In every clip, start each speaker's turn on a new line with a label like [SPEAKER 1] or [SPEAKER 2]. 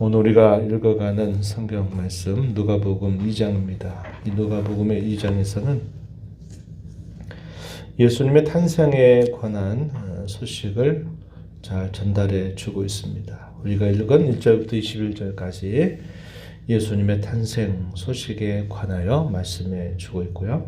[SPEAKER 1] 오늘 우리가 읽어가는 성경 말씀 누가복음 2장입니다. 이 누가복음의 2장에서는 예수님의 탄생에 관한 소식을 잘 전달해 주고 있습니다. 우리가 읽은 1절부터 21절까지 예수님의 탄생 소식에 관하여 말씀해 주고 있고요.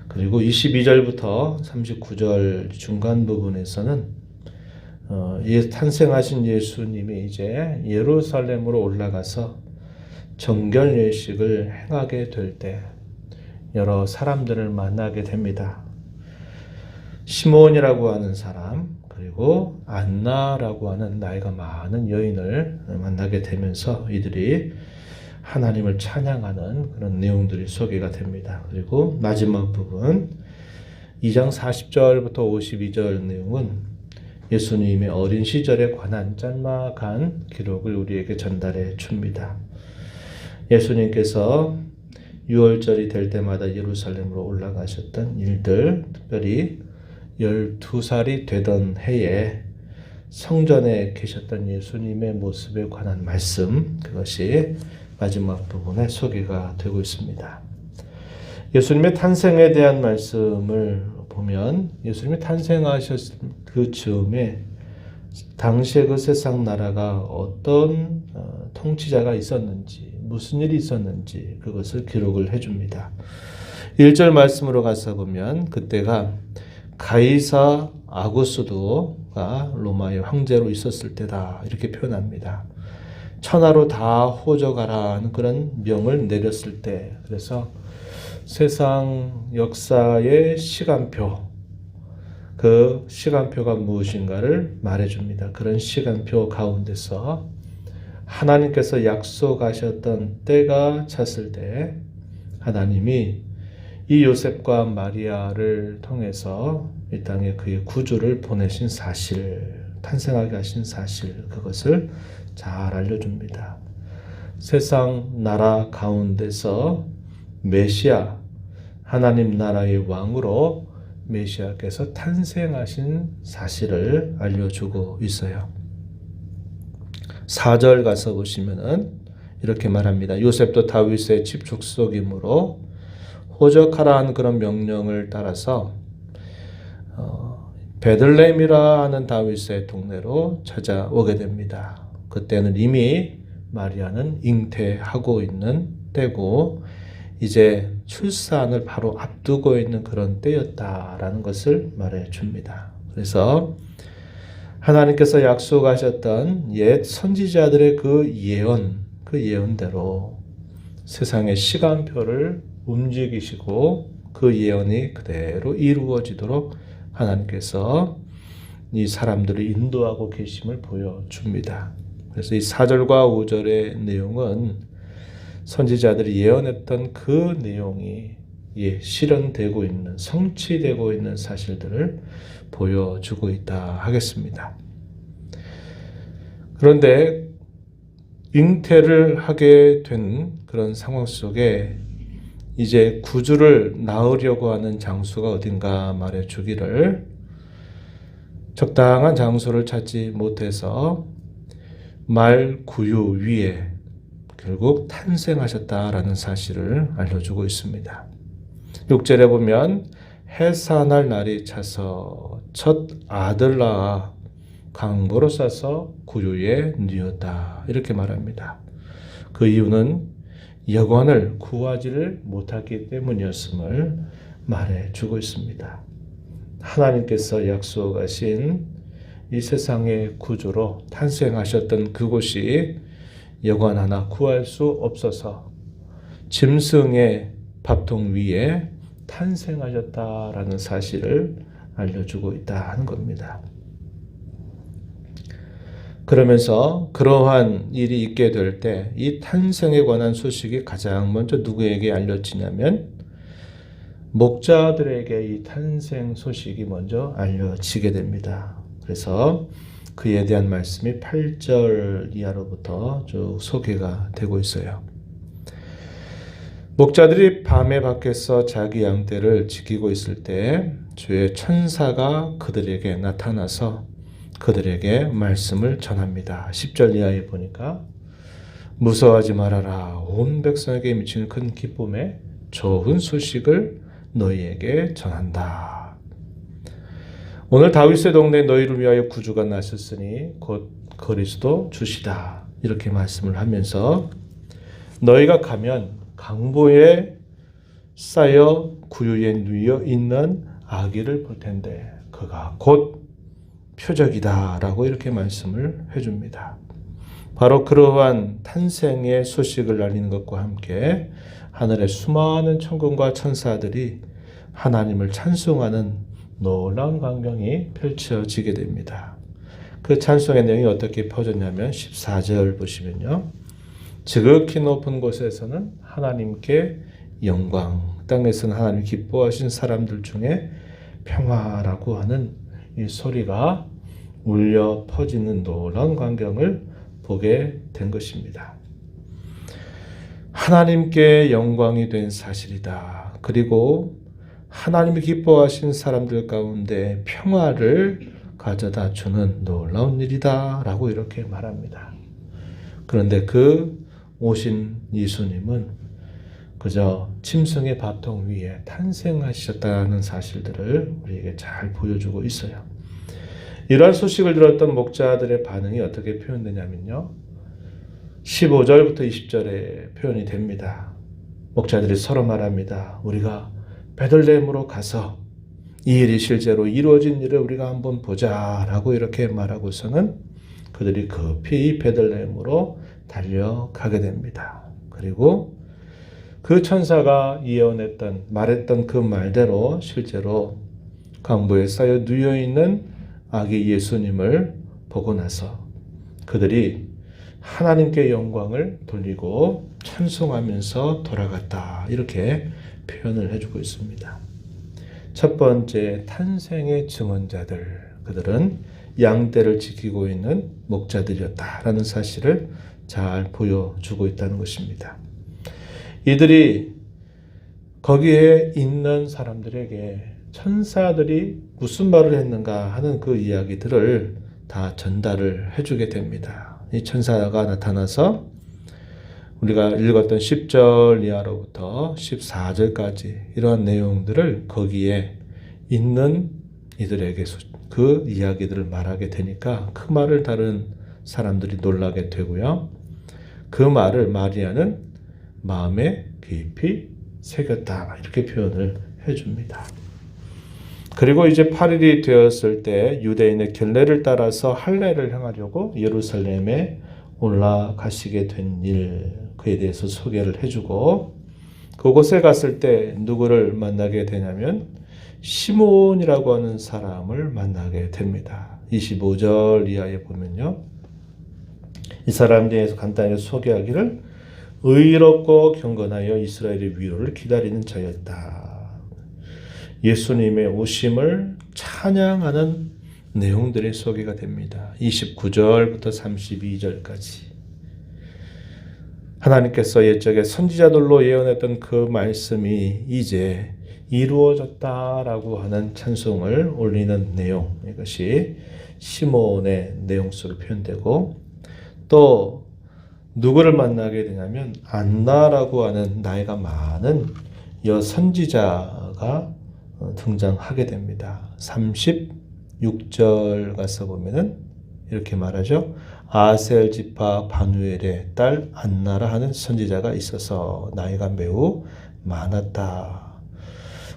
[SPEAKER 1] 그리고 22절부터 39절 중간 부분에서는 탄생하신 예수님이 이제 예루살렘으로 올라가서 정결 예식을 행하게 될 때 여러 사람들을 만나게 됩니다. 시몬이라고 하는 사람, 그리고 안나라고 하는 나이가 많은 여인을 만나게 되면서 이들이 하나님을 찬양하는 그런 내용들이 소개가 됩니다. 그리고 마지막 부분 2장 40절부터 52절 내용은 예수님의 어린 시절에 관한 짤막한 기록을 우리에게 전달해 줍니다. 예수님께서 6월절이 될 때마다 예루살렘으로 올라가셨던 일들, 특별히 12살이 되던 해에 성전에 계셨던 예수님의 모습에 관한 말씀, 그것이 마지막 부분에 소개가 되고 있습니다. 예수님의 탄생에 대한 말씀을 보면 예수님이 탄생하셨을 그 즈음에 당시의 그 세상 나라가 어떤 통치자가 있었는지, 무슨 일이 있었는지 그것을 기록을 해줍니다. 1절 말씀으로 가서 보면 그때가 가이사 아구스도가 로마의 황제로 있었을 때다 이렇게 표현합니다. 천하로 다 호적하라는 그런 명을 내렸을 때, 그래서 세상 역사의 시간표, 그 시간표가 무엇인가를 말해줍니다. 그런 시간표 가운데서 하나님께서 약속하셨던 때가 찼을 때 하나님이 이 요셉과 마리아를 통해서 이 땅에 그의 구주를 보내신 사실, 탄생하게 하신 사실, 그것을 잘 알려줍니다. 세상 나라 가운데서 메시아, 하나님 나라의 왕으로 메시아께서 탄생하신 사실을 알려주고 있어요. 4절 가서 보시면은 이렇게 말합니다. 요셉도 다윗의 집 족속이므로 호적하라 한 그런 명령을 따라서 베들레헴이라 하는 다윗의 동네로 찾아오게 됩니다. 그때는 이미 마리아는 잉태하고 있는 때고 이제 출산을 바로 앞두고 있는 그런 때였다라는 것을 말해 줍니다. 그래서 하나님께서 약속하셨던 옛 선지자들의 그 예언대로 세상의 시간표를 움직이시고 그 예언이 그대로 이루어지도록 하나님께서 이 사람들을 인도하고 계심을 보여줍니다. 그래서 이 4절과 5절의 내용은 선지자들이 예언했던 그 내용이 실현되고 있는, 성취되고 있는 사실들을 보여주고 있다 하겠습니다. 그런데 잉태를 하게 된 그런 상황 속에 이제 구주를 낳으려고 하는 장소가 어딘가 말해주기를 적당한 장소를 찾지 못해서 말 구유 위에 결국 탄생하셨다라는 사실을 알려주고 있습니다. 6절에 보면 해산할 날이 차서 첫 아들 낳아 강보로 싸서 구유에 뉘었다 이렇게 말합니다. 그 이유는 여관을 구하지를 못하기 때문이었음을 말해주고 있습니다. 하나님께서 약속하신 이 세상의 구주로 탄생하셨던 그곳이 여관 하나 구할 수 없어서 짐승의 밥통 위에 탄생하셨다라는 사실을 알려주고 있다는 겁니다. 그러면서 그러한 일이 있게 될 때 이 탄생에 관한 소식이 가장 먼저 누구에게 알려지냐면 목자들에게 이 탄생 소식이 먼저 알려지게 됩니다. 그래서 그에 대한 말씀이 8절 이하로부터 쭉 소개가 되고 있어요. 목자들이 밤에 밖에서 자기 양떼를 지키고 있을 때 주의 천사가 그들에게 나타나서 그들에게 말씀을 전합니다. 10절 이하에 보니까 무서워하지 말아라. 온 백성에게 미치는 큰 기쁨의 좋은 소식을 너희에게 전한다. 오늘 다윗의 동네에 너희를 위하여 구주가 나셨으니 곧 그리스도 주시다. 이렇게 말씀을 하면서 너희가 가면 강보에 쌓여 구유에 누워 있는 아기를 볼 텐데 그가 곧 표적이다 라고 이렇게 말씀을 해줍니다. 바로 그러한 탄생의 소식을 알리는 것과 함께 하늘의 수많은 천군과 천사들이 하나님을 찬송하는 놀라운 광경이 펼쳐지게 됩니다. 그 찬송의 내용이 어떻게 퍼졌냐면 14절 보시면요. 지극히 높은 곳에서는 하나님께 영광, 땅에서는 하나님 기뻐하신 사람들 중에 평화라고 하는 이 소리가 울려 퍼지는 놀라운 광경을 보게 된 것입니다. 하나님께 영광이 된 사실이다. 그리고 하나님이 기뻐하신 사람들 가운데 평화를 가져다 주는 놀라운 일이다 라고 이렇게 말합니다. 그런데 그 오신 예수님은 그저 짐승의 밥통 위에 탄생하셨다는 사실들을 우리에게 잘 보여주고 있어요. 이러한 소식을 들었던 목자들의 반응이 어떻게 표현되냐면요. 15절부터 20절에 표현이 됩니다. 목자들이 서로 말합니다. 우리가 베들레헴으로 가서 이 일이 실제로 이루어진 일을 우리가 한번 보자 라고 이렇게 말하고서는 그들이 급히 베들레헴으로 달려가게 됩니다. 그리고 그 천사가 말했던 그 말대로 실제로 강보에 쌓여 누워있는 아기 예수님을 보고 나서 그들이 하나님께 영광을 돌리고 찬송하면서 돌아갔다. 이렇게 표현을 해주고 있습니다. 첫 번째 탄생의 증언자들, 그들은 양떼를 지키고 있는 목자들이었다라는 사실을 잘 보여주고 있다는 것입니다. 이들이 거기에 있는 사람들에게 천사들이 무슨 말을 했는가 하는 그 이야기들을 다 전달을 해주게 됩니다. 이 천사가 나타나서 우리가 읽었던 10절 이하로부터 14절까지 이러한 내용들을 거기에 있는 이들에게 그 이야기들을 말하게 되니까 그 말을 다른 사람들이 놀라게 되고요. 그 말을 마리아는 마음에 깊이 새겼다 이렇게 표현을 해줍니다. 그리고 이제 8일이 되었을 때 유대인의 결례를 따라서 할례를 행하려고 예루살렘에 올라가시게 된 일, 그에 대해서 소개를 해주고 그곳에 갔을 때 누구를 만나게 되냐면 시몬이라고 하는 사람을 만나게 됩니다. 25절 이하에 보면요. 이 사람에 대해서 간단히 소개하기를 의롭고 경건하여 이스라엘의 위로를 기다리는 자였다. 예수님의 오심을 찬양하는 내용들이 소개가 됩니다. 29절부터 32절까지 하나님께서 옛적에 선지자들로 예언했던 그 말씀이 이제 이루어졌다라고 하는 찬송을 올리는 내용, 이것이 시몬의 내용 속에 표현되고 또 누구를 만나게 되냐면 안나라고 하는 나이가 많은 여선지자가 등장하게 됩니다. 36절 가서 보면은 이렇게 말하죠. 아셀 지파 바누엘의 딸 안나라 하는 선지자가 있어서 나이가 매우 많았다.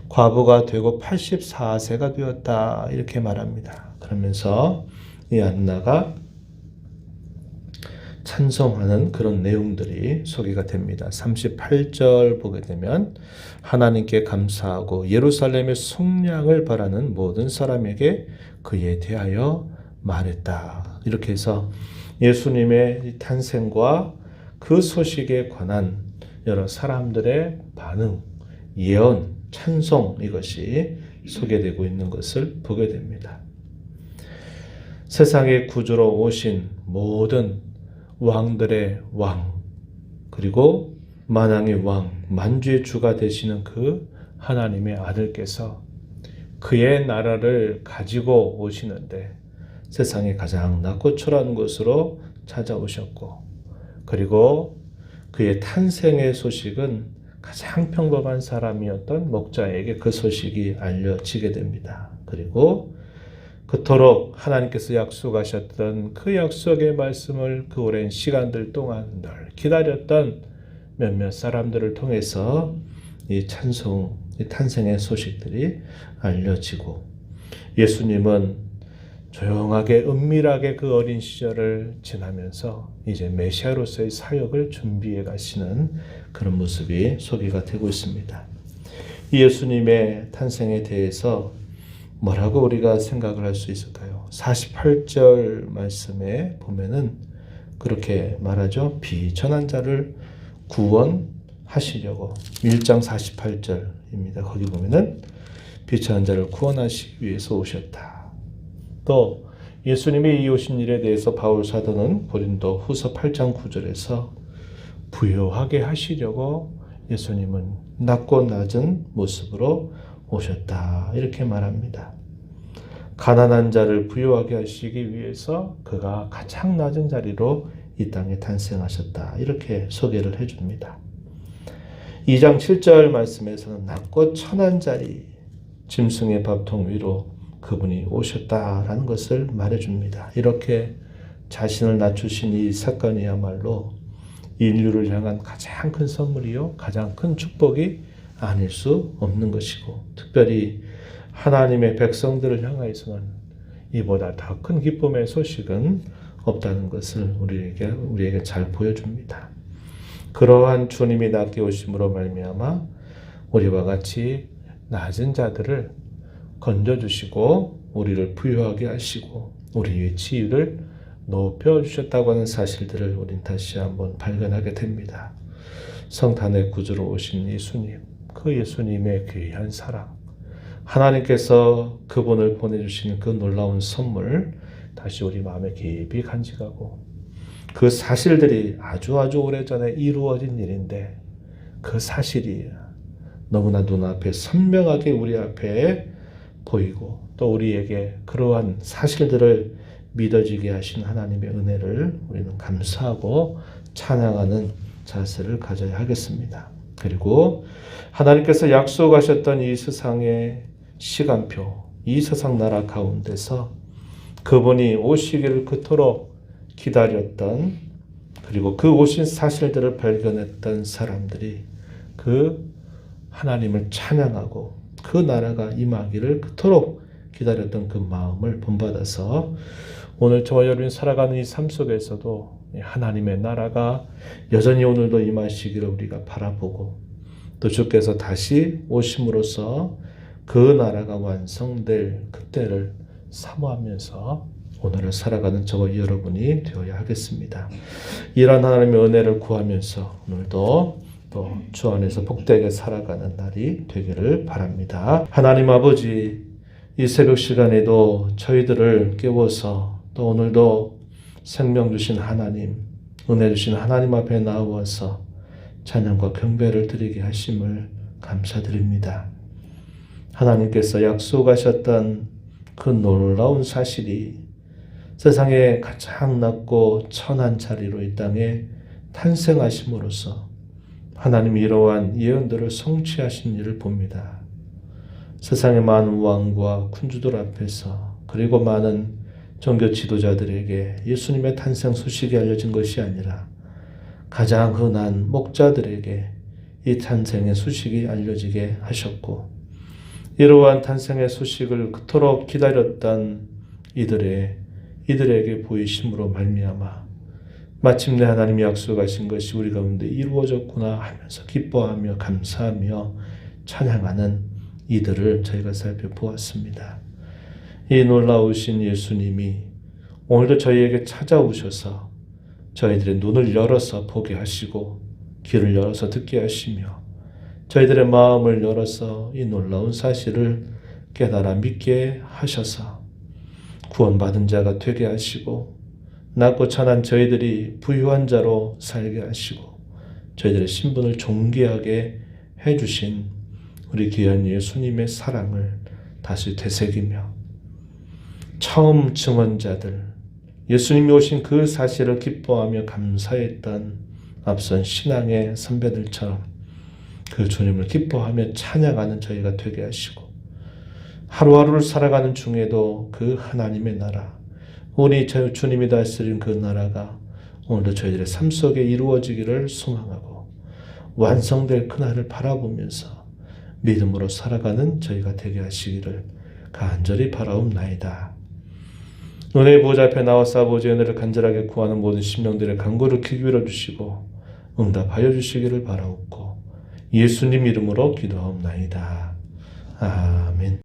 [SPEAKER 1] 과부가 되고 84세가 되었다. 이렇게 말합니다. 그러면서 이 안나가 찬송하는 그런 내용들이 소개가 됩니다. 38절 보게 되면 하나님께 감사하고 예루살렘의 속량을 바라는 모든 사람에게 그에 대하여 말했다. 이렇게 해서 예수님의 탄생과 그 소식에 관한 여러 사람들의 반응, 예언, 찬송 이것이 소개되고 있는 것을 보게 됩니다. 세상의 구주로 오신 모든 왕들의 왕, 그리고 만왕의 왕, 만주의 주가 되시는 그 하나님의 아들께서 그의 나라를 가지고 오시는데 세상에 가장 낮고 초라한 곳으로 찾아오셨고 그리고 그의 탄생의 소식은 가장 평범한 사람이었던 목자에게 그 소식이 알려지게 됩니다. 그리고 그토록 하나님께서 약속하셨던 그 약속의 말씀을 그 오랜 시간들 동안 늘 기다렸던 몇몇 사람들을 통해서 이 탄생의 소식들이 알려지고, 예수님은 조용하게 은밀하게 그 어린 시절을 지나면서 이제 메시아로서의 사역을 준비해 가시는 그런 모습이 소개가 되고 있습니다. 이 예수님의 탄생에 대해서 뭐라고 우리가 생각을 할 수 있을까요? 48절 말씀에 보면은 그렇게 말하죠. 비천한 자를 구원하시려고. 1장 48절입니다. 거기 보면은 비천한 자를 구원하시기 위해서 오셨다. 또 예수님이 이 오신 일에 대해서 바울 사도는 고린도 후서 8장 9절에서 부요하게 하시려고 예수님은 낮고 낮은 모습으로 오셨다, 이렇게 말합니다. 가난한 자를 부유하게 하시기 위해서 그가 가장 낮은 자리로 이 땅에 탄생하셨다, 이렇게 소개를 해줍니다. 2장 7절 말씀에서는 낮고 천한 자리, 짐승의 밥통 위로 그분이 오셨다라는 것을 말해줍니다. 이렇게 자신을 낮추신 이 사건이야말로 인류를 향한 가장 큰 선물이요, 가장 큰 축복이 아닐 수 없는 것이고, 특별히 하나님의 백성들을 향하여서는 이보다 더 큰 기쁨의 소식은 없다는 것을 우리에게 잘 보여줍니다. 그러한 주님이 낮게 오심으로 말미암아 우리와 같이 낮은 자들을 건져주시고 우리를 부유하게 하시고 우리의 지위를 높여주셨다고 하는 사실들을 우린 다시 한번 발견하게 됩니다. 성탄의 구주로 오신 예수님, 그 예수님의 귀한 사랑, 하나님께서 그분을 보내주신 그 놀라운 선물, 다시 우리 마음에 깊이 간직하고, 그 사실들이 아주 오래전에 이루어진 일인데 그 사실이 너무나 눈앞에 선명하게 우리 앞에 보이고, 또 우리에게 그러한 사실들을 믿어지게 하신 하나님의 은혜를 우리는 감사하고 찬양하는 자세를 가져야 하겠습니다. 그리고 하나님께서 약속하셨던 이 세상의 시간표, 이 세상 나라 가운데서 그분이 오시기를 그토록 기다렸던, 그리고 그 오신 사실들을 발견했던 사람들이 그 하나님을 찬양하고 그 나라가 임하기를 그토록 기다렸던 그 마음을 본받아서 오늘 저와 여러분이 살아가는 이 삶 속에서도 하나님의 나라가 여전히 오늘도 임하시기를 우리가 바라보고, 또 주께서 다시 오심으로써 그 나라가 완성될 그때를 사모하면서 오늘을 살아가는 저와 여러분이 되어야 하겠습니다. 이러한 하나님의 은혜를 구하면서 오늘도 또 주 안에서 복되게 살아가는 날이 되기를 바랍니다. 하나님 아버지, 이 새벽 시간에도 저희들을 깨워서 또 오늘도 생명 주신 하나님, 은혜 주신 하나님 앞에 나와서 찬양과 경배를 드리게 하심을 감사드립니다. 하나님께서 약속하셨던 그 놀라운 사실이 세상에 가장 낮고 천한 자리로 이 땅에 탄생하심으로써 하나님이 이러한 예언들을 성취하신 일을 봅니다. 세상의 많은 왕과 군주들 앞에서, 그리고 많은 종교 지도자들에게 예수님의 탄생 소식이 알려진 것이 아니라 가장 흔한 목자들에게 이 탄생의 소식이 알려지게 하셨고, 이러한 탄생의 소식을 그토록 기다렸던 이들에게 보이심으로 말미암아 마침내 하나님이 약속하신 것이 우리 가운데 이루어졌구나 하면서 기뻐하며 감사하며 찬양하는 이들을 저희가 살펴보았습니다. 이 놀라우신 예수님이 오늘도 저희에게 찾아오셔서 저희들의 눈을 열어서 보게 하시고 귀를 열어서 듣게 하시며 저희들의 마음을 열어서 이 놀라운 사실을 깨달아 믿게 하셔서 구원받은 자가 되게 하시고 낮고 천한 저희들이 부유한 자로 살게 하시고 저희들의 신분을 존귀하게 해주신 우리 귀한 예수님의 사랑을 다시 되새기며 처음 증언자들, 예수님이 오신 그 사실을 기뻐하며 감사했던 앞선 신앙의 선배들처럼 그 주님을 기뻐하며 찬양하는 저희가 되게 하시고, 하루하루를 살아가는 중에도 그 하나님의 나라, 우리 주님이 다스리는 그 나라가 오늘도 저희들의 삶 속에 이루어지기를 소망하고 완성될 그날을 바라보면서 믿음으로 살아가는 저희가 되게 하시기를 간절히 바라옵나이다. 너의 보좌 앞에 나와서 아버지의 은혜를 간절하게 구하는 모든 심령들의 간구를 귀 기울여 주시고 응답하여 주시기를 바라옵고 예수님 이름으로 기도하옵나이다. 아멘.